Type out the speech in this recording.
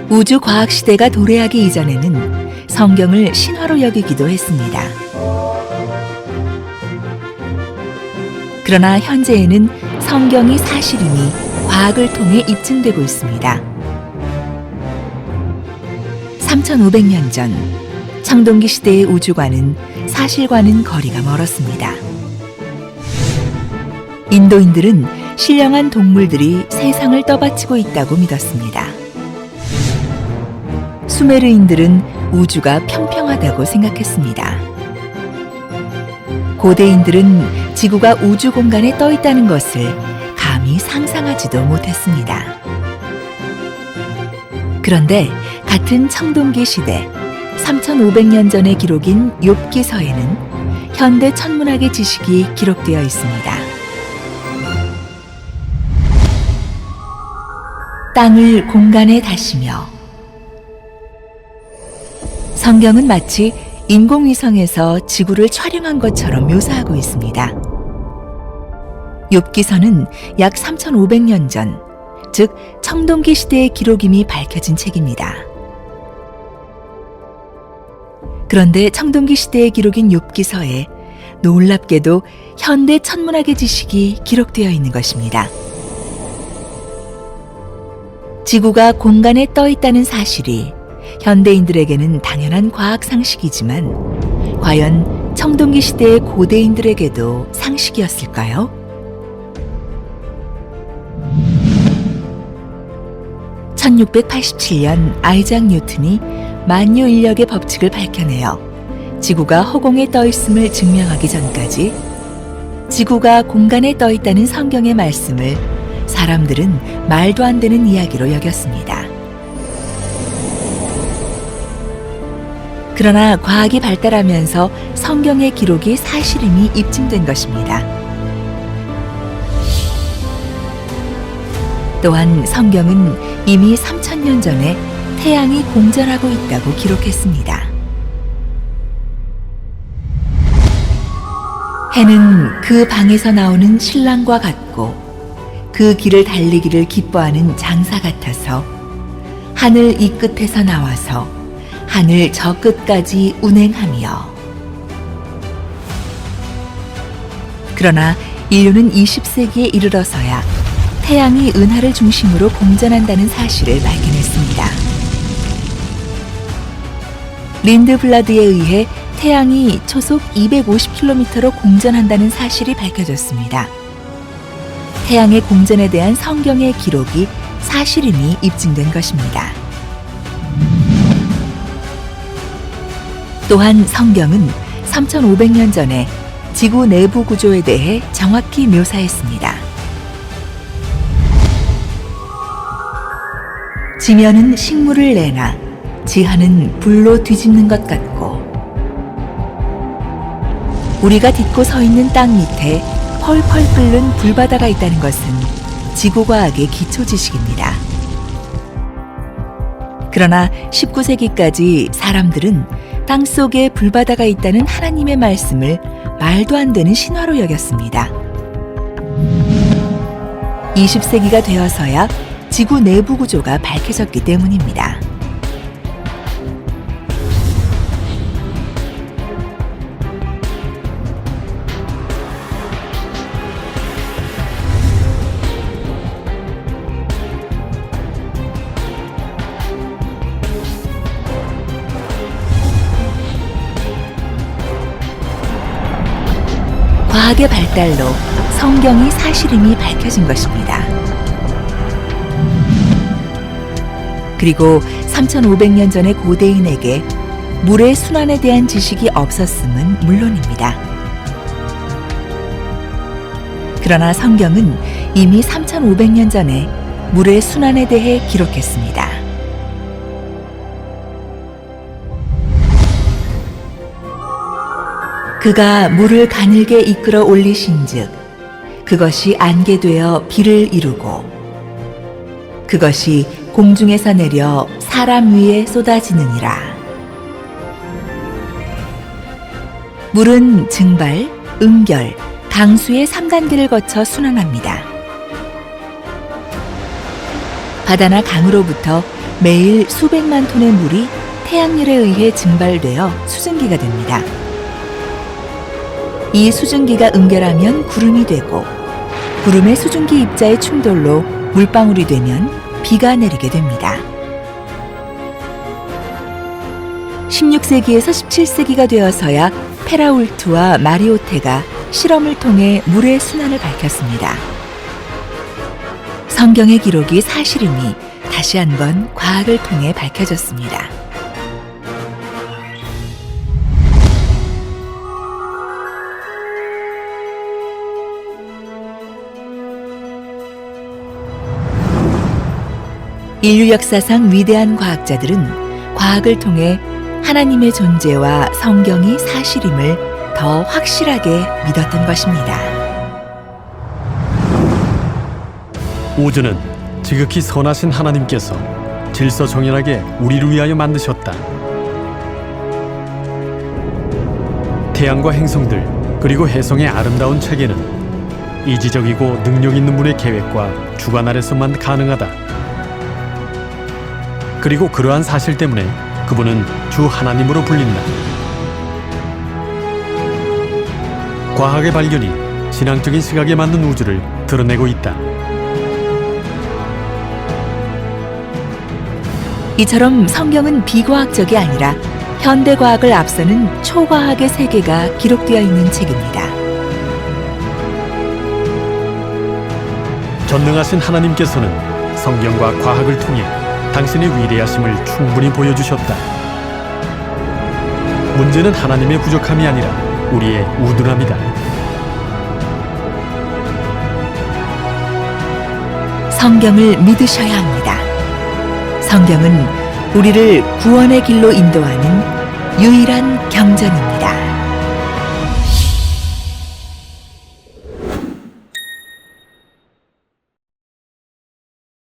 우주 과학 시대가 도래하기 이전에는 성경을 신화로 여기기도 했습니다. 그러나 현재에는 성경이 사실임이 과학을 통해 입증되고 있습니다. 3500년 전 청동기 시대의 우주과는 사실과는 거리가 멀었습니다. 인도인들은 신령한 동물들이 세상을 떠받치고 있다고 믿었습니다. 수메르인들은 우주가 평평하다고 생각했습니다. 고대인들은 지구가 우주 공간에 떠 있다는 것을 감히 상상하지도 못했습니다. 그런데 같은 청동기 시대 3500년 전의 기록인 욥기서에는 현대 천문학의 지식이 기록되어 있습니다. 땅을 공간에 다시며. 성경은 마치 인공위성에서 지구를 촬영한 것처럼 묘사하고 있습니다. 욥기서는 약 3500년 전, 즉 청동기 시대의 기록임이 밝혀진 책입니다. 그런데 청동기 시대의 기록인 욥기서에 놀랍게도 현대 천문학의 지식이 기록되어 있는 것입니다. 지구가 공간에 떠 있다는 사실이 현대인들에게는 당연한 과학 상식이지만 과연 청동기 시대의 고대인들에게도 상식이었을까요? (1687년) 아이작 뉴턴이 만유인력의 법칙을 밝혀내어 지구가 허공에 떠 있음을 증명하기 전까지 지구가 공간에 떠 있다는 성경의 말씀을 사람들은 말도 안 되는 이야기로 여겼습니다. 그러나 과학이 발달하면서 성경의 기록이 사실임이 입증된 것입니다. 또한 성경은 이미 3000년 전에 태양이 공전하고 있다고 기록했습니다. 해는 그 방에서 나오는 신랑과 같고 그 길을 달리기를 기뻐하는 장사 같아서 하늘 이 끝에서 나와서 하늘 저 끝까지 운행하며. 그러나 인류는 20세기에 이르러서야 태양이 은하를 중심으로 공전한다는 사실을 발견했습니다. 린드블라드에 의해 태양이 초속 250km로 공전한다는 사실이 밝혀졌습니다. 태양의 공전에 대한 성경의 기록이 사실임이 입증된 것입니다. 또한 성경은 3500년 전에 지구 내부 구조에 대해 정확히 묘사했습니다. 지면은 식물을 내나 지하는 불로 뒤집는 것 같고 우리가 딛고 서 있는 땅 밑에 펄펄 끓는 불바다가 있다는 것은 지구과학의 기초 지식입니다. 그러나 19세기까지 사람들은 땅 속에 불바다가 있다는 하나님의 말씀을 말도 안 되는 신화로 여겼습니다. 20세기가 되어서야 지구 내부 구조가 밝혀졌기 때문입니다. 과학의 발달로 성경이 사실임이 밝혀진 것입니다. 그리고 3500년 전의 고대인에게 물의 순환에 대한 지식이 없었음은 물론입니다. 그러나 성경은 이미 3500년 전에 물의 순환에 대해 기록했습니다. 그가 물을 가늘게 이끌어 올리신즉 그것이 안개 되어 비를 이루고 그것이 공중에서 내려 사람 위에 쏟아지느니라. 물은 증발, 응결, 강수의 3단계를 거쳐 순환합니다. 바다나 강으로부터 매일 수백만 톤의 물이 태양열에 의해 증발되어 수증기가 됩니다. 이 수증기가 응결하면 구름이 되고 구름의 수증기 입자의 충돌로 물방울이 되면 비가 내리게 됩니다. 16세기에서 17세기가 되어서야 페라울트와 마리오테가 실험을 통해 물의 순환을 밝혔습니다. 성경의 기록이 사실임이 다시 한번 과학을 통해 밝혀졌습니다. 인류 역사상 위대한 과학자들은 과학을 통해 하나님의 존재와 성경이 사실임을 더 확실하게 믿었던 것입니다. 우주는 지극히 선하신 하나님께서 질서정연하게 우리를 위하여 만드셨다. 태양과 행성들 그리고 해성의 아름다운 체계는 이지적이고 능력 있는 분의 계획과 주관 아래서만 가능하다. 그리고 그러한 사실 때문에 그분은 주 하나님으로 불린다. 과학의 발견이 신앙적인 시각에 맞는 우주를 드러내고 있다. 이처럼 성경은 비과학적이 아니라 현대과학을 앞서는 초과학의 세계가 기록되어 있는 책입니다. 전능하신 하나님께서는 성경과 과학을 통해 당신의 위대하심을 충분히 보여주셨다. 문제는 하나님의 부족함이 아니라 우리의 우둔함이다. 성경을 믿으셔야 합니다. 성경은 우리를 구원의 길로 인도하는 유일한 경전입니다.